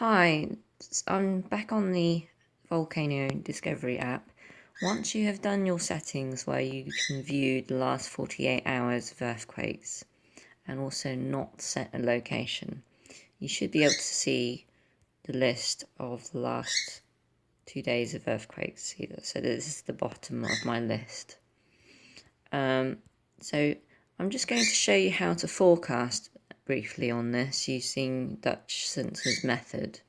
Hi, I'm back on the Volcano Discovery app. Once you have done your settings where you can view the last 48 hours of earthquakes and also not set a location, you should be able to see the list of the last 2 days of earthquakes here. So this is the bottom of my list. So I'm just going to show you how to forecast briefly on this using Dutch Sensors method.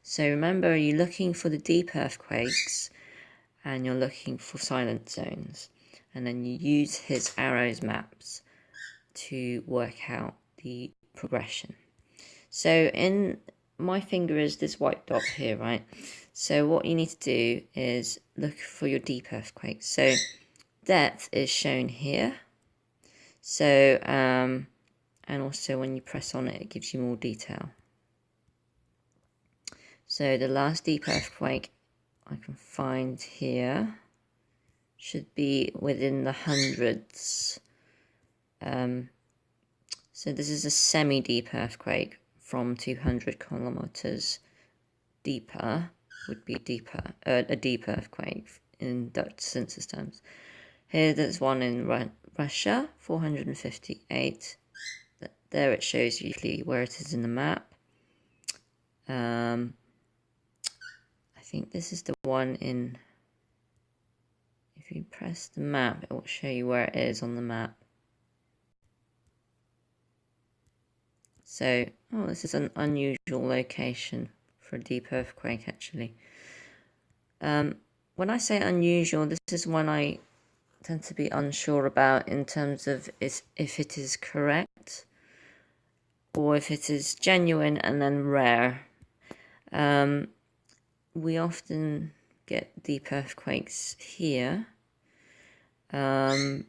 So remember, you're looking for the deep earthquakes and you're looking for silent zones, and then you use his arrows maps to work out the progression. So in my finger is this white dot here, right? So what you need to do is look for your deep earthquakes. So depth is shown here. So and also when you press on it, it gives you more detail. So the last deep earthquake I can find here should be within the hundreds. So this is a semi-deep earthquake from 200 kilometers deeper would be a deep earthquake in Dutch census terms. Here there's one in Russia, 458. There it shows usually where it is in the map. I think this is the one in, if you press the map, it will show you where it is on the map. So, this is an unusual location for a deep earthquake, actually. When I say unusual, this is one I tend to be unsure about in terms of if it is correct or if it is genuine and then rare. We often get deep earthquakes here, and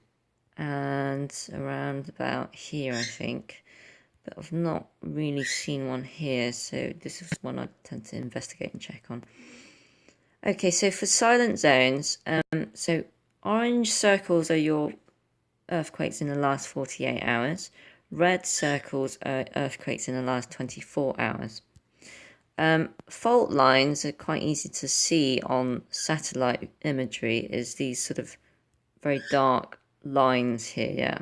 around about here, I think. But I've not really seen one here, so this is one I tend to investigate and check on. Okay, so for silent zones, so orange circles are your earthquakes in the last 48 hours. Red circles are earthquakes in the last 24 hours. Fault lines are quite easy to see on satellite imagery, is these sort of very dark lines here, yeah.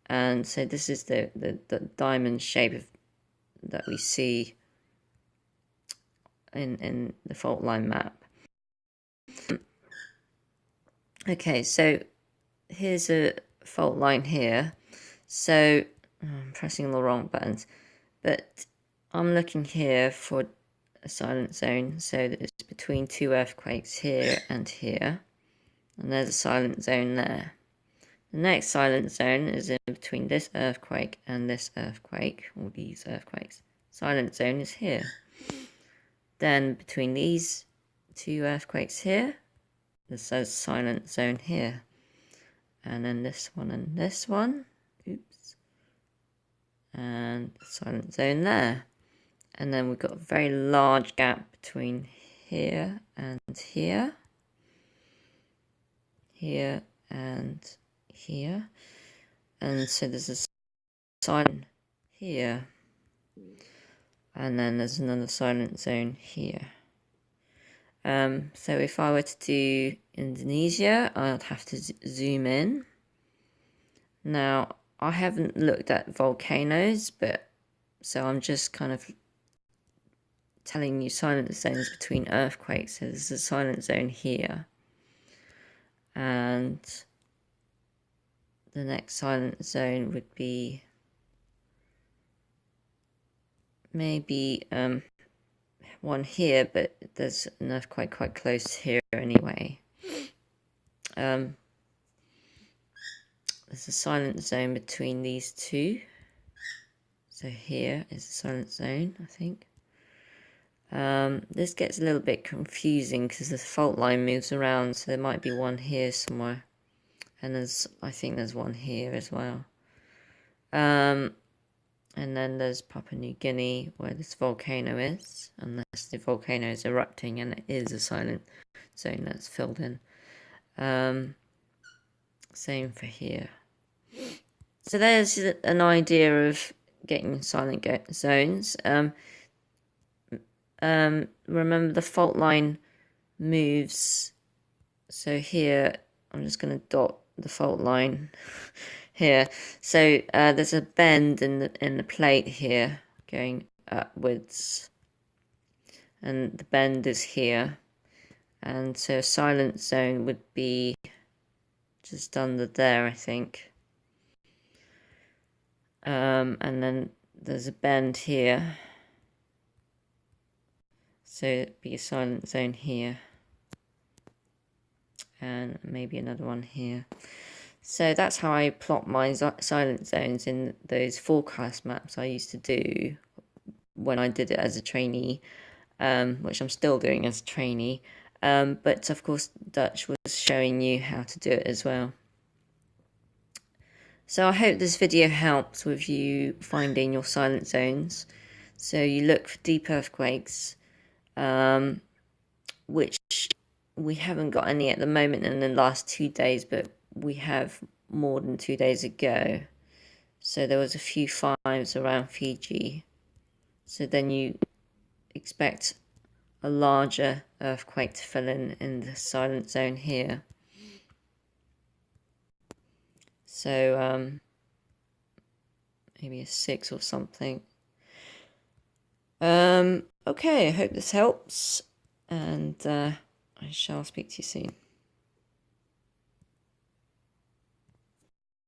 And so this is the diamond shape that we see in the fault line map. Okay, so here's a fault line here. So I'm pressing the wrong buttons, but I'm looking here for a silent zone. So that it's between two earthquakes here and here, and there's a silent zone there. The next silent zone is in between this earthquake and this earthquake, or these earthquakes. Silent zone is here. Then between these two earthquakes here, there's a silent zone here. And then this one and this one. Oops. And silent zone there. And then we've got a very large gap between here and here. Here and here. And so there's a silent here. And then there's another silent zone here. So if I were to do Indonesia, I'd have to zoom in. Now, I haven't looked at volcanoes, but so I'm just kind of telling you silent zones between earthquakes. So there's a silent zone here. And the next silent zone would be maybe one here, but there's an earthquake quite close here anyway. There's a silent zone between these two. So here is a silent zone, I think. This gets a little bit confusing because the fault line moves around, so there might be one here somewhere. And I think there's one here as well. And then there's Papua New Guinea, where this volcano is, unless the volcano is erupting and it is a silent zone that's filled in. Same for here. So there's an idea of getting silent zones. remember the fault line moves. So here, I'm just going to dot the fault line here. So there's a bend in the plate here going upwards, and the bend is here. And so a silent zone would be just under there, I think. And then there's a bend here. So it'd be a silent zone here. And maybe another one here. So that's how I plot my silent zones in those forecast maps I used to do when I did it as a trainee, which I'm still doing as a trainee. But of course, Dutch was showing you how to do it as well. So I hope this video helps with you finding your silent zones. So you look for deep earthquakes, which we haven't got any at the moment in the last 2 days, but we have more than 2 days ago. So there was a few 5s around Fiji. So then you expect a larger earthquake to fill in the silent zone here. So maybe a 6 or something. Okay, I hope this helps, and I shall speak to you soon.